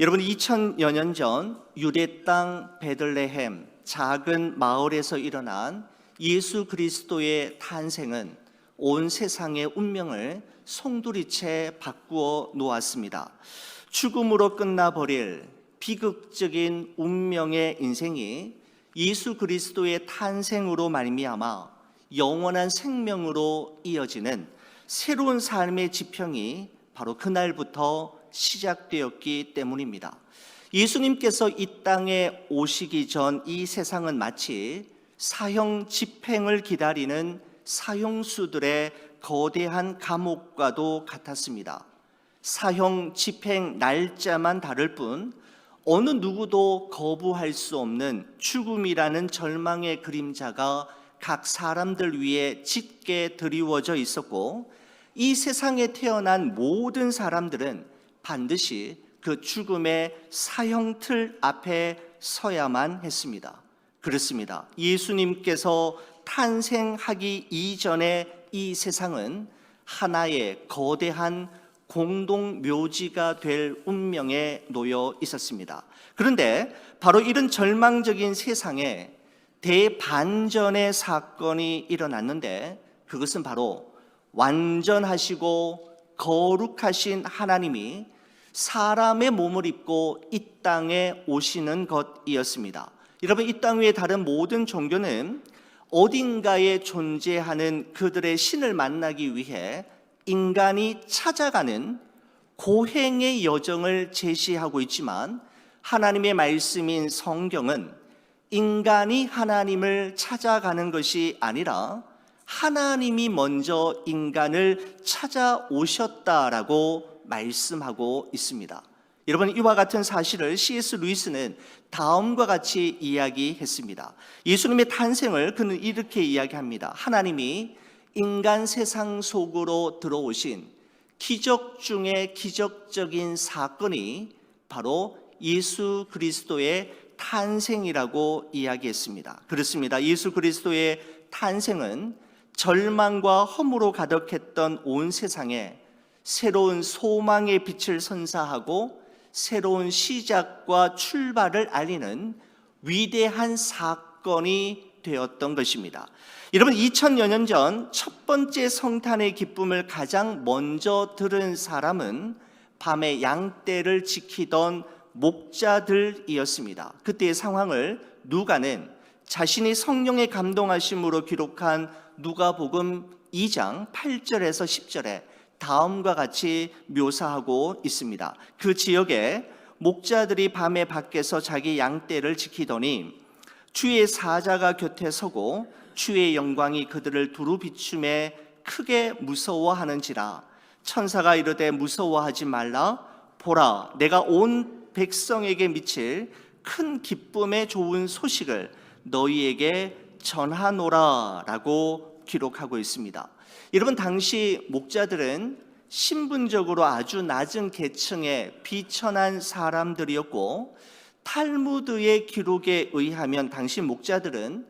여러분, 2000여 년 전 유대 땅 베들레헴 작은 마을에서 일어난 예수 그리스도의 탄생은 온 세상의 운명을 송두리째 바꾸어 놓았습니다. 죽음으로 끝나버릴 비극적인 운명의 인생이 예수 그리스도의 탄생으로 말미암아 영원한 생명으로 이어지는 새로운 삶의 지평이 바로 그날부터 시작되었기 때문입니다. 예수님께서 이 땅에 오시기 전 이 세상은 마치 사형 집행을 기다리는 사형수들의 거대한 감옥과도 같았습니다. 사형 집행 날짜만 다를 뿐 어느 누구도 거부할 수 없는 죽음이라는 절망의 그림자가 각 사람들 위에 짙게 드리워져 있었고, 이 세상에 태어난 모든 사람들은 반드시 그 죽음의 사형틀 앞에 서야만 했습니다. 그렇습니다. 예수님께서 탄생하기 이전에 이 세상은 하나의 거대한 공동묘지가 될 운명에 놓여 있었습니다. 그런데 바로 이런 절망적인 세상에 대반전의 사건이 일어났는데, 그것은 바로 완전하시고 거룩하신 하나님이 사람의 몸을 입고 이 땅에 오시는 것이었습니다. 여러분, 이 땅 위의 다른 모든 종교는 어딘가에 존재하는 그들의 신을 만나기 위해 인간이 찾아가는 고행의 여정을 제시하고 있지만, 하나님의 말씀인 성경은 인간이 하나님을 찾아가는 것이 아니라 하나님이 먼저 인간을 찾아오셨다라고 말씀하고 있습니다. 여러분, 이와 같은 사실을 C.S. 루이스는 다음과 같이 이야기했습니다. 예수님의 탄생을 그는 이렇게 이야기합니다. 하나님이 인간 세상 속으로 들어오신 기적 중에 기적적인 사건이 바로 예수 그리스도의 탄생이라고 이야기했습니다. 그렇습니다. 예수 그리스도의 탄생은 절망과 허무로 가득했던 온 세상에 새로운 소망의 빛을 선사하고 새로운 시작과 출발을 알리는 위대한 사건이 되었던 것입니다. 여러분, 2000여 년 전 첫 번째 성탄의 기쁨을 가장 먼저 들은 사람은 밤에 양떼를 지키던 목자들이었습니다. 그때의 상황을 누가는 자신이 성령의 감동하심으로 기록한 누가복음 2장 8절에서 10절에 다음과 같이 묘사하고 있습니다. 그 지역에 목자들이 밤에 밖에서 자기 양떼를 지키더니 주의 사자가 곁에 서고 주의 영광이 그들을 두루 비추매 크게 무서워하는지라. 천사가 이르되 무서워하지 말라. 보라, 내가 온 백성에게 미칠 큰 기쁨의 좋은 소식을 너희에게 전하노라 라고 기록하고 있습니다. 여러분, 당시 목자들은 신분적으로 아주 낮은 계층의 비천한 사람들이었고, 탈무드의 기록에 의하면 당시 목자들은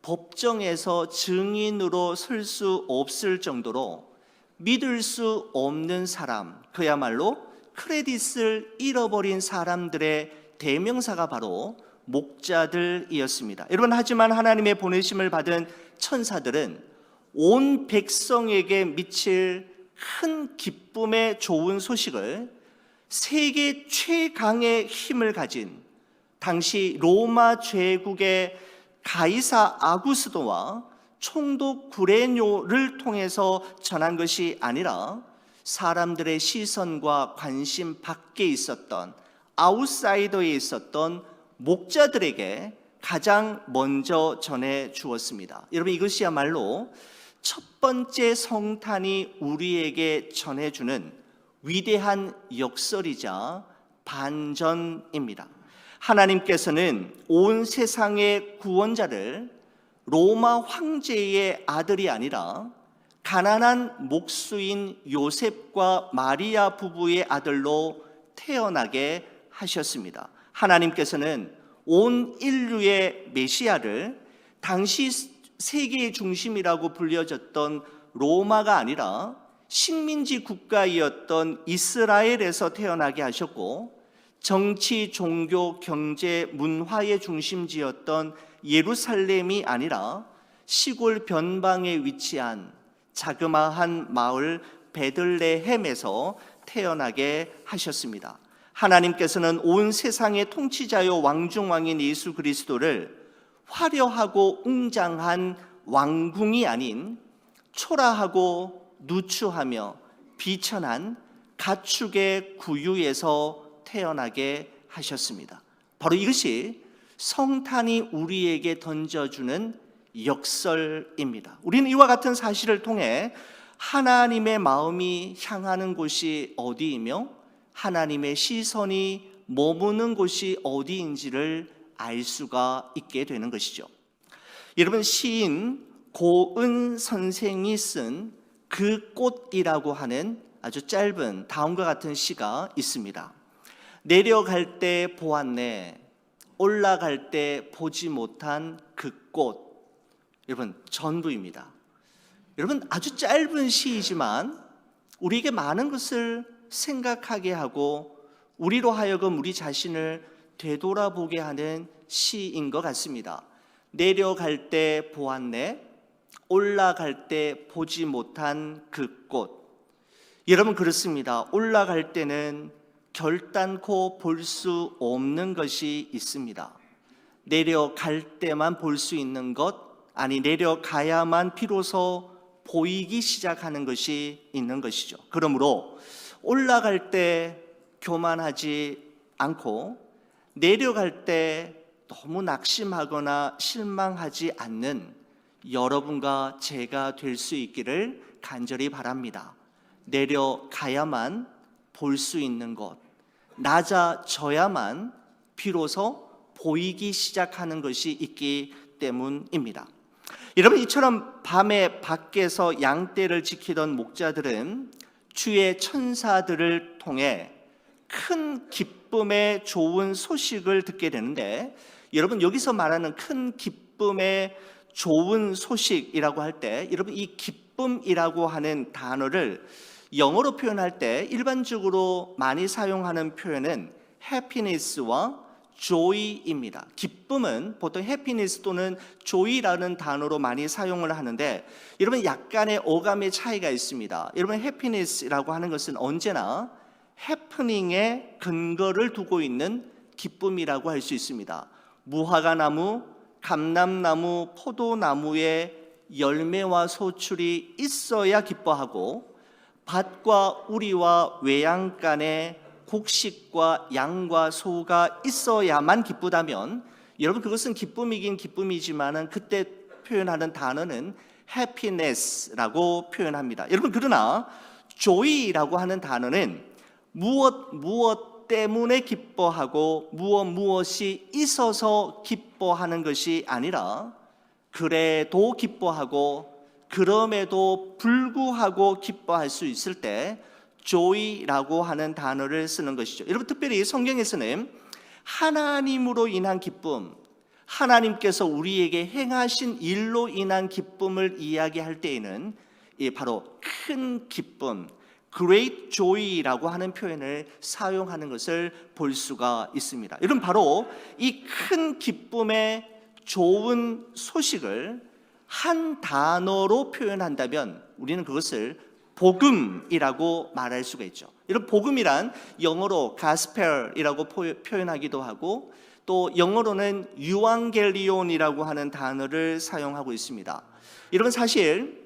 법정에서 증인으로 설 수 없을 정도로 믿을 수 없는 사람, 그야말로 크레딧을 잃어버린 사람들의 대명사가 바로 목자들이었습니다. 여러분, 하지만 하나님의 보내심을 받은 천사들은 온 백성에게 미칠 큰 기쁨의 좋은 소식을 세계 최강의 힘을 가진 당시 로마 제국의 가이사 아구스도와 총독 구레뇨를 통해서 전한 것이 아니라 사람들의 시선과 관심 밖에 있었던 아웃사이더에 있었던 목자들에게 가장 먼저 전해 주었습니다. 여러분, 이것이야말로 첫 번째 성탄이 우리에게 전해주는 위대한 역설이자 반전입니다. 하나님께서는 온 세상의 구원자를 로마 황제의 아들이 아니라 가난한 목수인 요셉과 마리아 부부의 아들로 태어나게 하셨습니다. 하나님께서는 온 인류의 메시아를 당시 세계의 중심이라고 불려졌던 로마가 아니라 식민지 국가이었던 이스라엘에서 태어나게 하셨고, 정치, 종교, 경제, 문화의 중심지였던 예루살렘이 아니라 시골 변방에 위치한 자그마한 마을 베들레헴에서 태어나게 하셨습니다. 하나님께서는 온 세상의 통치자요 왕중왕인 예수 그리스도를 화려하고 웅장한 왕궁이 아닌 초라하고 누추하며 비천한 가축의 구유에서 태어나게 하셨습니다. 바로 이것이 성탄이 우리에게 던져주는 역설입니다. 우리는 이와 같은 사실을 통해 하나님의 마음이 향하는 곳이 어디이며 하나님의 시선이 머무는 곳이 어디인지를 알 수가 있게 되는 것이죠. 여러분, 시인 고은 선생이 쓴 그 꽃이라고 하는 아주 짧은 다음과 같은 시가 있습니다. 내려갈 때 보았네, 올라갈 때 보지 못한 그 꽃. 여러분, 전부입니다. 여러분, 아주 짧은 시이지만 우리에게 많은 것을 생각하게 하고 우리로 하여금 우리 자신을 되돌아보게 하는 시인 것 같습니다. 내려갈 때 보았네, 올라갈 때 보지 못한 그 꽃. 여러분, 그렇습니다. 올라갈 때는 결단코 볼 수 없는 것이 있습니다. 내려갈 때만 볼 수 있는 것, 아니 내려가야만 비로소 보이기 시작하는 것이 있는 것이죠. 그러므로 올라갈 때 교만하지 않고 내려갈 때 너무 낙심하거나 실망하지 않는 여러분과 제가 될 수 있기를 간절히 바랍니다. 내려가야만 볼 수 있는 것, 낮아져야만 비로소 보이기 시작하는 것이 있기 때문입니다. 여러분, 이처럼 밤에 밖에서 양떼를 지키던 목자들은 주의 천사들을 통해 큰 기쁨의 좋은 소식을 듣게 되는데, 여러분, 여기서 말하는 큰 기쁨의 좋은 소식이라고 할 때, 여러분, 이 기쁨이라고 하는 단어를 영어로 표현할 때 일반적으로 많이 사용하는 표현은 happiness와 joy입니다. 기쁨은 보통 happiness 또는 joy라는 단어로 많이 사용을 하는데, 여러분, 약간의 어감의 차이가 있습니다. 여러분, happiness라고 하는 것은 언제나 해프닝에 근거를 두고 있는 기쁨이라고 할 수 있습니다. 무화과나무, 감람나무, 포도나무에 열매와 소출이 있어야 기뻐하고 밭과 우리와 외양간에 곡식과 양과 소가 있어야만 기쁘다면, 여러분, 그것은 기쁨이긴 기쁨이지만은 그때 표현하는 단어는 happiness라고 표현합니다. 여러분, 그러나 joy라고 하는 단어는 무엇 때문에 기뻐하고 무엇이 있어서 기뻐하는 것이 아니라 그래도 기뻐하고 그럼에도 불구하고 기뻐할 수 있을 때 joy라고 하는 단어를 쓰는 것이죠. 여러분, 특별히 성경에서는 하나님으로 인한 기쁨, 하나님께서 우리에게 행하신 일로 인한 기쁨을 이야기할 때에는 바로 큰 기쁨, great joy라고 하는 표현을 사용하는 것을 볼 수가 있습니다. 여러분, 바로 이 큰 기쁨의 좋은 소식을 한 단어로 표현한다면 우리는 그것을 복음이라고 말할 수가 있죠. 이런 복음이란 영어로 gospel이라고 표현하기도 하고, 또 영어로는 유앙겔리온이라고 하는 단어를 사용하고 있습니다. 여러분, 사실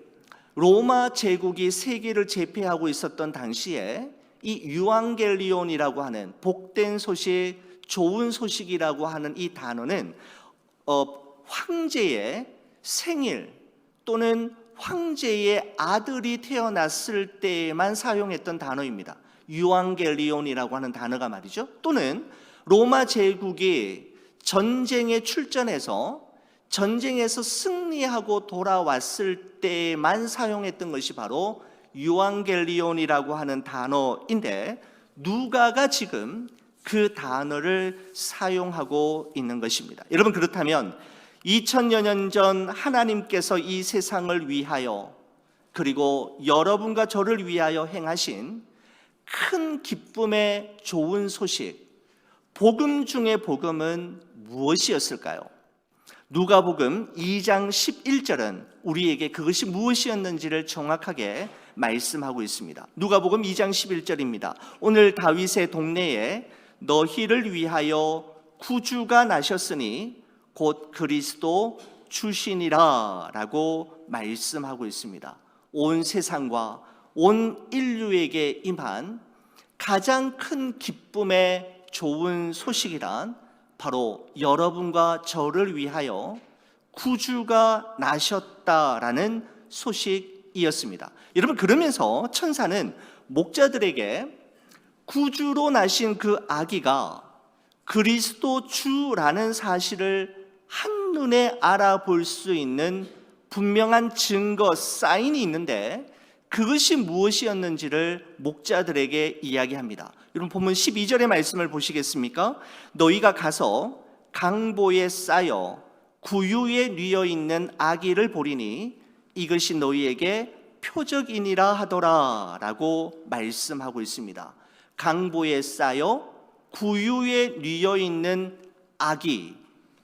로마 제국이 세계를 제패하고 있었던 당시에 이 유앙겔리온이라고 하는 복된 소식, 좋은 소식이라고 하는 이 단어는 황제의 생일 또는 황제의 아들이 태어났을 때에만 사용했던 단어입니다. 유앙겔리온이라고 하는 단어가 말이죠. 또는 로마 제국이 전쟁에 출전해서 전쟁에서 승리하고 돌아왔을 때만 사용했던 것이 바로 유앙겔리온이라고 하는 단어인데, 누가가 지금 그 단어를 사용하고 있는 것입니다. 여러분, 그렇다면 2000여 년 전 하나님께서 이 세상을 위하여 그리고 여러분과 저를 위하여 행하신 큰 기쁨의 좋은 소식, 복음 중에 복음은 무엇이었을까요? 누가복음 2장 11절은 우리에게 그것이 무엇이었는지를 정확하게 말씀하고 있습니다. 누가복음 2장 11절입니다. 오늘 다윗의 동네에 너희를 위하여 구주가 나셨으니 곧 그리스도 주시니라 라고 말씀하고 있습니다. 온 세상과 온 인류에게 임한 가장 큰 기쁨의 좋은 소식이란 바로 여러분과 저를 위하여 구주가 나셨다라는 소식이었습니다. 여러분, 그러면서 천사는 목자들에게 구주로 나신 그 아기가 그리스도 주라는 사실을 한눈에 알아볼 수 있는 분명한 증거, 사인이 있는데 그것이 무엇이었는지를 목자들에게 이야기합니다. 여러분, 본문 12절의 말씀을 보시겠습니까? 너희가 가서 강보에 쌓여 구유에 뉘어 있는 아기를 보리니 이것이 너희에게 표적이니라 하더라 라고 말씀하고 있습니다. 강보에 쌓여 구유에 뉘어 있는 아기,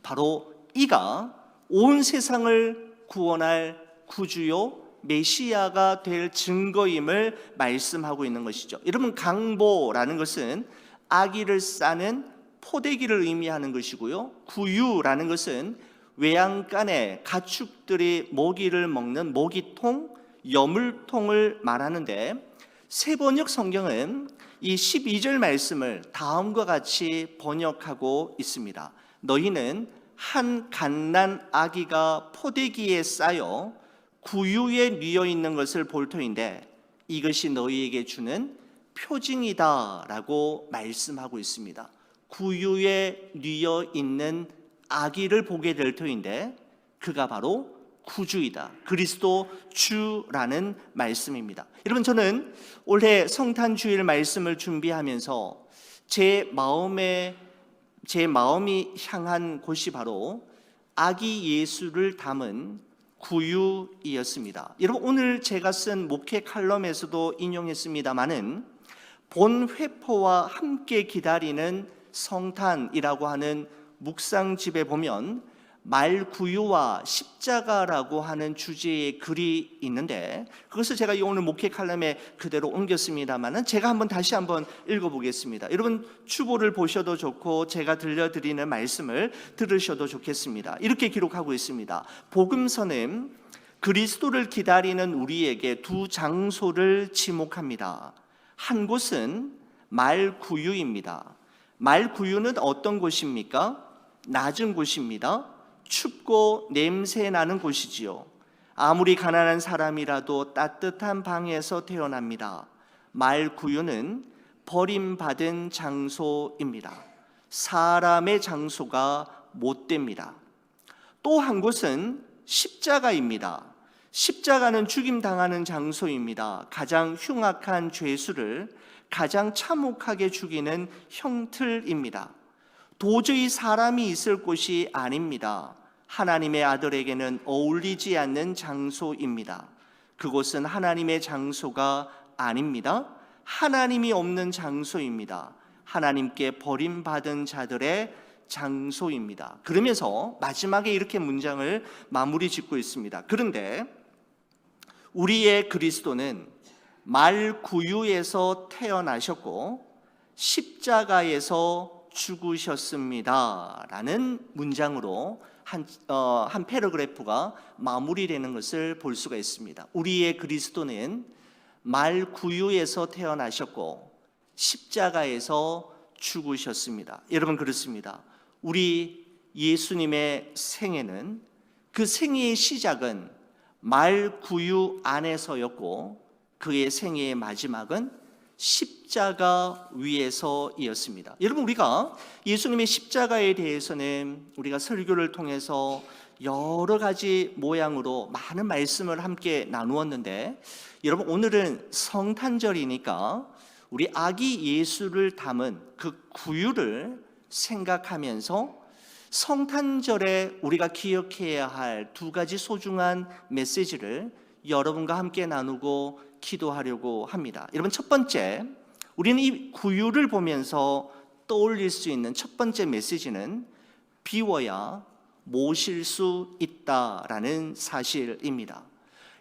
바로 이가 온 세상을 구원할 구주요 메시아가 될 증거임을 말씀하고 있는 것이죠. 여러분, 강보라는 것은 아기를 싸는 포대기를 의미하는 것이고요, 구유라는 것은 외양간에 가축들이 모기를 먹는 모기통, 여물통을 말하는데, 세번역 성경은 이 12절 말씀을 다음과 같이 번역하고 있습니다. 너희는 한 갓난 아기가 포대기에 쌓여 구유에 뉘어 있는 것을 볼 터인데 이것이 너희에게 주는 표징이다 라고 말씀하고 있습니다. 구유에 뉘어 있는 아기를 보게 될 터인데 그가 바로 구주이다, 그리스도 주라는 말씀입니다. 여러분, 저는 올해 성탄주일 말씀을 준비하면서 제 마음이 향한 곳이 바로 아기 예수를 담은 구유이었습니다. 여러분, 오늘 제가 쓴 목회 칼럼에서도 인용했습니다마는 본 회포와 함께 기다리는 성탄이라고 하는 묵상집에 보면 말구유와 십자가라고 하는 주제의 글이 있는데 그것을 제가 오늘 목회 칼럼에 그대로 옮겼습니다마는 제가 다시 한번 읽어보겠습니다. 여러분, 추보를 보셔도 좋고 제가 들려드리는 말씀을 들으셔도 좋겠습니다. 이렇게 기록하고 있습니다. 복음서는 그리스도를 기다리는 우리에게 두 장소를 지목합니다. 한 곳은 말구유입니다. 말구유는 어떤 곳입니까? 낮은 곳입니다. 춥고 냄새 나는 곳이지요. 아무리 가난한 사람이라도 따뜻한 방에서 태어납니다. 말구유는 버림받은 장소입니다. 사람의 장소가 못 됩니다. 또 한 곳은 십자가입니다. 십자가는 죽임당하는 장소입니다. 가장 흉악한 죄수를 가장 참혹하게 죽이는 형틀입니다. 도저히 사람이 있을 곳이 아닙니다. 하나님의 아들에게는 어울리지 않는 장소입니다. 그곳은 하나님의 장소가 아닙니다. 하나님이 없는 장소입니다. 하나님께 버림받은 자들의 장소입니다. 그러면서 마지막에 이렇게 문장을 마무리 짓고 있습니다. 그런데 우리의 그리스도는 말구유에서 태어나셨고 십자가에서 죽으셨습니다 라는 문장으로 한 패러그래프가 마무리되는 것을 볼 수가 있습니다. 우리의 그리스도는 말구유에서 태어나셨고 십자가에서 죽으셨습니다. 여러분, 그렇습니다. 우리 예수님의 생애는, 그 생애의 시작은 말구유 안에서였고 그의 생애의 마지막은 십자가 위에서이었습니다. 여러분, 우리가 예수님의 십자가에 대해서는 우리가 설교를 통해서 여러 가지 모양으로 많은 말씀을 함께 나누었는데 여러분, 오늘은 성탄절이니까 우리 아기 예수를 담은 그 구유를 생각하면서 성탄절에 우리가 기억해야 할 두 가지 소중한 메시지를 여러분과 함께 나누고 기도하려고 합니다. 여러분, 첫 번째, 우리는 이 구유를 보면서 떠올릴 수 있는 첫 번째 메시지는 비워야 모실 수 있다라는 사실입니다.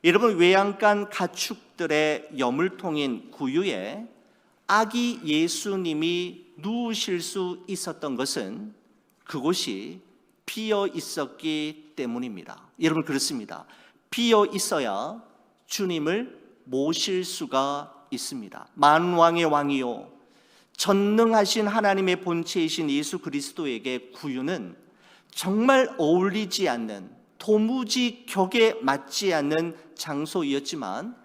여러분, 외양간 가축들의 여물통인 구유에 아기 예수님이 누우실 수 있었던 것은 그곳이 비어 있었기 때문입니다. 여러분, 그렇습니다. 비어 있어야 주님을 모실 수가 있습니다. 만왕의 왕이요 전능하신 하나님의 본체이신 예수 그리스도에게 구유는 정말 어울리지 않는, 도무지 격에 맞지 않는 장소이었지만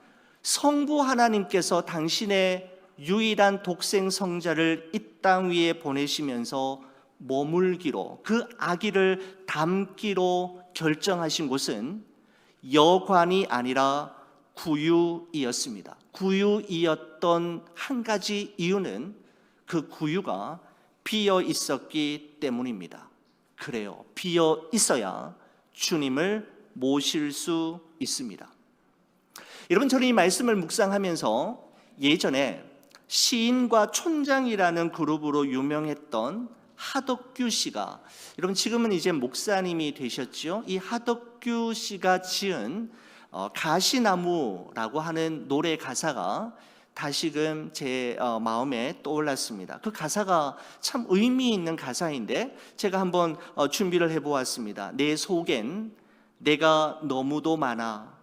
성부 하나님께서 당신의 유일한 독생 성자를 이 땅 위에 보내시면서 머물기로, 그 아기를 담기로 결정하신 곳은 여관이 아니라 구유이었습니다. 구유이었던 한 가지 이유는 그 구유가 비어 있었기 때문입니다. 그래요. 비어 있어야 주님을 모실 수 있습니다. 여러분, 저는 이 말씀을 묵상하면서 예전에 시인과 촌장이라는 그룹으로 유명했던 하덕규 씨가, 여러분 지금은 이제 목사님이 되셨죠. 이 하덕규 씨가 지은 가시나무라고 하는 노래 가사가 다시금 제 마음에 떠올랐습니다. 그 가사가 참 의미 있는 가사인데 제가 한번 준비를 해보았습니다. 내 속엔 내가 너무도 많아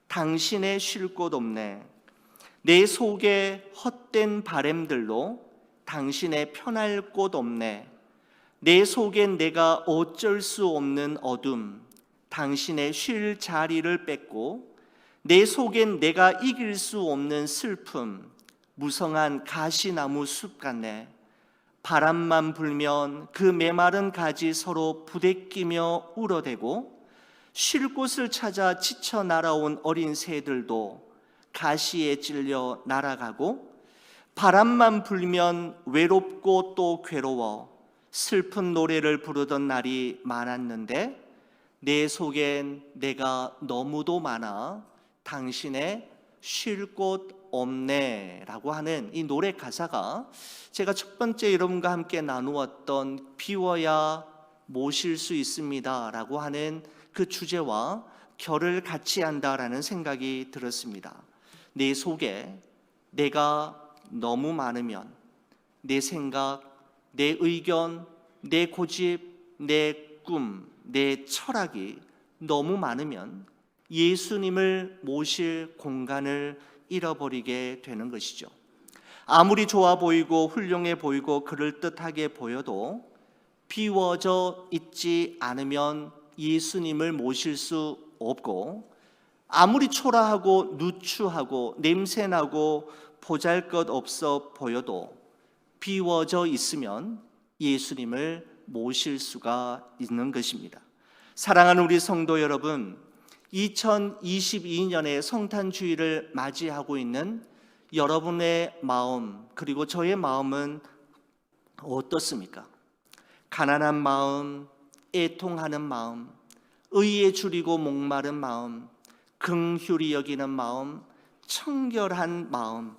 당신의 쉴 곳 없네. 내 속에 헛된 바램들로 당신의 편할 곳 없네. 내 속엔 내가 어쩔 수 없는 어둠, 당신의 쉴 자리를 뺏고, 내 속엔 내가 이길 수 없는 슬픔, 무성한 가시나무 숲 같네. 바람만 불면 그 메마른 가지 서로 부대끼며 울어대고, 쉴 곳을 찾아 지쳐 날아온 어린 새들도 가시에 찔려 날아가고, 바람만 불면 외롭고 또 괴로워 슬픈 노래를 부르던 날이 많았는데, 내 속엔 내가 너무도 많아 당신의 쉴 곳 없네 라고 하는 이 노래 가사가 제가 첫 번째 여러분과 함께 나누었던 비워야 모실 수 있습니다 라고 하는 그 주제와 결을 같이 한다라는 생각이 들었습니다. 내 속에 내가 너무 많으면 내 생각, 내 의견, 내 고집, 내 꿈, 내 철학이 너무 많으면 예수님을 모실 공간을 잃어버리게 되는 것이죠. 아무리 좋아 보이고 훌륭해 보이고 그럴듯하게 보여도 비워져 있지 않으면 예수님을 모실 수 없고, 아무리 초라하고 누추하고 냄새나고 보잘것없어 보여도 비워져 있으면 예수님을 모실 수가 있는 것입니다. 사랑하는 우리 성도 여러분, 2022년의 성탄주의를 맞이하고 있는 여러분의 마음, 그리고 저의 마음은 어떻습니까? 가난한 마음, 애통하는 마음, 의에 줄이고 목마른 마음, 긍휼히 여기는 마음, 청결한 마음,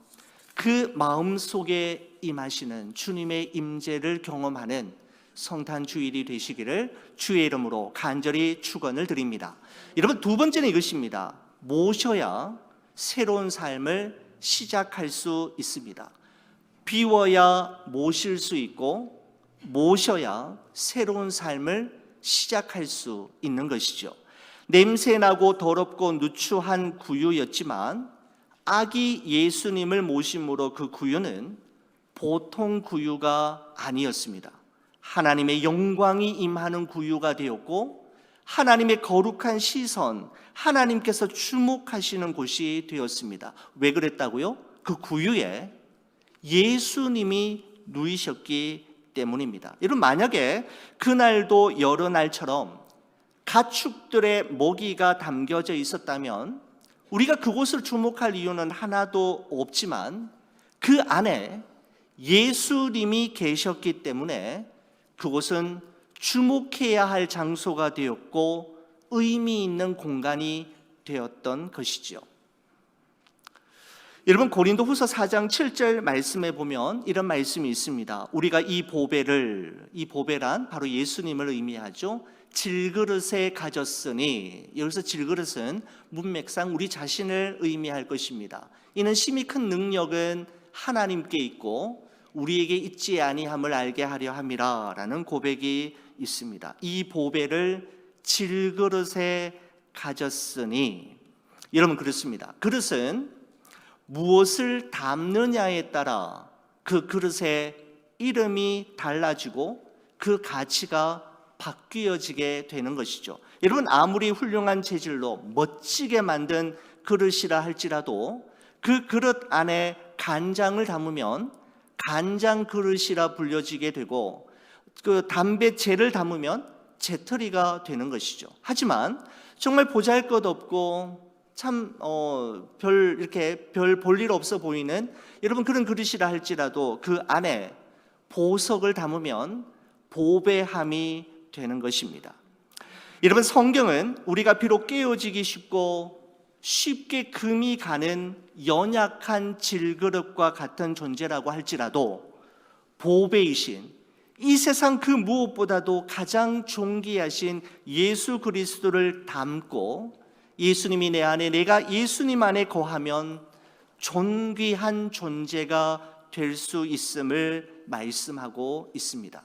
그 마음 속에 임하시는 주님의 임재를 경험하는 성탄주일이 되시기를 주의 이름으로 간절히 축원을 드립니다. 여러분, 두 번째는 이것입니다. 모셔야 새로운 삶을 시작할 수 있습니다. 비워야 모실 수 있고, 모셔야 새로운 삶을 시작할 수 있는 것이죠. 냄새나고 더럽고 누추한 구유였지만 아기 예수님을 모심으로 그 구유는 보통 구유가 아니었습니다. 하나님의 영광이 임하는 구유가 되었고, 하나님의 거룩한 시선, 하나님께서 주목하시는 곳이 되었습니다. 왜 그랬다고요? 그 구유에 예수님이 누이셨기 때문입니다. 여러분, 만약에 그날도 여러 날처럼 가축들의 먹이가 담겨져 있었다면 우리가 그곳을 주목할 이유는 하나도 없지만, 그 안에 예수님이 계셨기 때문에 그곳은 주목해야 할 장소가 되었고 의미 있는 공간이 되었던 것이죠. 여러분 고린도후서 4장 7절 말씀에 보면 이런 말씀이 있습니다. 우리가 이 보배란 바로 예수님을 의미하죠. 질그릇에 가졌으니, 여기서 질그릇은 문맥상 우리 자신을 의미할 것입니다. 이는 심히 큰 능력은 하나님께 있고 우리에게 있지 아니함을 알게 하려 함이라 라는 고백이 있습니다. 이 보배를 질그릇에 가졌으니, 여러분 그렇습니다. 그릇은 무엇을 담느냐에 따라 그 그릇의 이름이 달라지고 그 가치가 바뀌어지게 되는 것이죠. 여러분 아무리 훌륭한 재질로 멋지게 만든 그릇이라 할지라도 그 그릇 안에 간장을 담으면 간장 그릇이라 불려지게 되고, 그 담배재를 담으면 재떨이가 되는 것이죠. 하지만 정말 보잘것없고 참 별 볼 일 없어 보이는 여러분 그런 그릇이라 할지라도 그 안에 보석을 담으면 보배함이 되는 것입니다. 여러분 성경은 우리가 비록 깨어지기 쉽게 금이 가는 연약한 질그릇과 같은 존재라고 할지라도 보배이신 이 세상 그 무엇보다도 가장 존귀하신 예수 그리스도를 담고, 예수님이 내 안에, 내가 예수님 안에 거하면 존귀한 존재가 될 수 있음을 말씀하고 있습니다.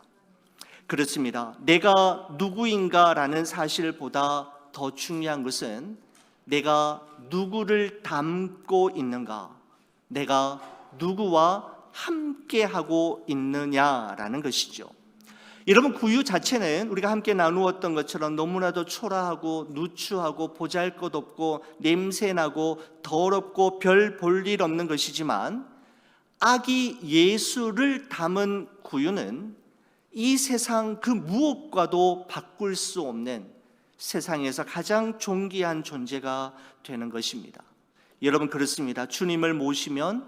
그렇습니다. 내가 누구인가라는 사실보다 더 중요한 것은 내가 누구를 담고 있는가, 내가 누구와 함께하고 있느냐라는 것이죠. 여러분 구유 자체는 우리가 함께 나누었던 것처럼 너무나도 초라하고 누추하고 보잘것없고 냄새나고 더럽고 별 볼 일 없는 것이지만, 아기 예수를 담은 구유는 이 세상 그 무엇과도 바꿀 수 없는 세상에서 가장 존귀한 존재가 되는 것입니다. 여러분 그렇습니다. 주님을 모시면,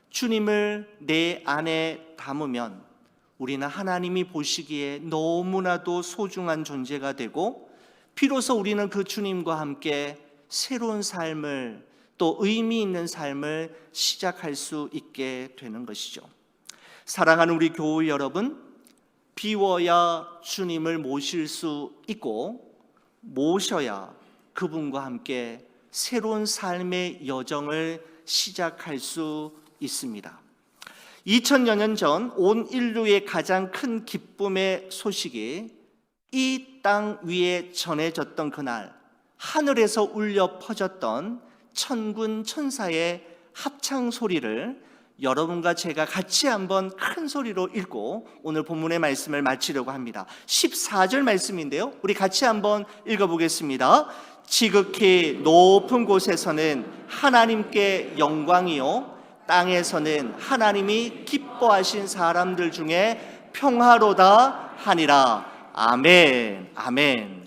주님을 내 안에 담으면 우리는 하나님이 보시기에 너무나도 소중한 존재가 되고, 비로소 우리는 그 주님과 함께 새로운 삶을, 또 의미 있는 삶을 시작할 수 있게 되는 것이죠. 사랑하는 우리 교우 여러분, 비워야 주님을 모실 수 있고 모셔야 그분과 함께 새로운 삶의 여정을 시작할 수 있습니다. 2000여 년 전 온 인류의 가장 큰 기쁨의 소식이 이 땅 위에 전해졌던 그날, 하늘에서 울려 퍼졌던 천군 천사의 합창 소리를 여러분과 제가 같이 한번 큰 소리로 읽고 오늘 본문의 말씀을 마치려고 합니다. 14절 말씀인데요, 우리 같이 한번 읽어보겠습니다. 지극히 높은 곳에서는 하나님께 영광이요, 땅에서는 하나님이 기뻐하신 사람들 중에 평화로다 하니라. 아멘, 아멘.